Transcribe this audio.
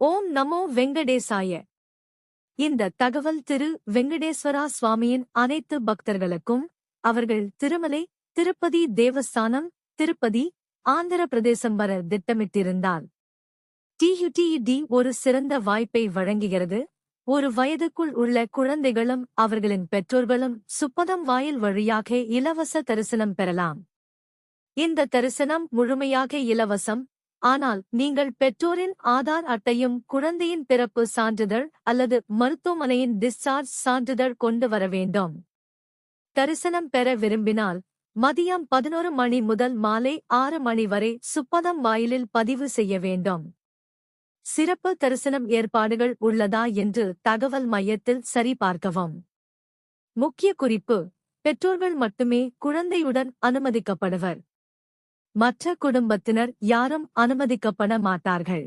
ஓம் நமோ வெங்கடேசாய. இந்த தகவல் திரு வெங்கடேஸ்வரா சுவாமியின் அனைத்து பக்தர்களுக்கும், அவர்கள் திருமலை திருப்பதி தேவஸ்தானம் திருப்பதி ஆந்திர பிரதேசம் வர திட்டமிட்டிருந்தால் TUTED ஒரு சிறந்த வாய்ப்பை வழங்குகிறது. ஒரு வயதுக்குள் உள்ள குழந்தைகளும் அவர்களின் பெற்றோர்களும் சுப்பதம் வாயில் வழியாக இலவச தரிசனம் பெறலாம். இந்த தரிசனம் முழுமையாக இலவசம். ஆனால் நீங்கள் பெற்றோரின் ஆதார் அட்டையும் குழந்தையின் பிறப்பு சான்றிதழ் அல்லது மருத்துவமனையின் டிஸ்சார்ஜ் சான்றிதழ் கொண்டு வர வேண்டும். தரிசனம் பெற விரும்பினால் மதியம் 11 மணி முதல் மாலை 6 மணி வரை சுப்பதம் வாயிலில் பதிவு செய்ய வேண்டும். சிறப்பு தரிசனம் ஏற்பாடுகள் உள்ளதா என்று தகவல் மையத்தில் சரிபார்க்கவும். முக்கிய குறிப்பு: பெற்றோர்கள் மட்டுமே குழந்தையுடன் அனுமதிக்கப்படுவர். மற்ற குடும்பத்தினர் யாரும் அனுமதிக்கப்பட மாட்டார்கள்.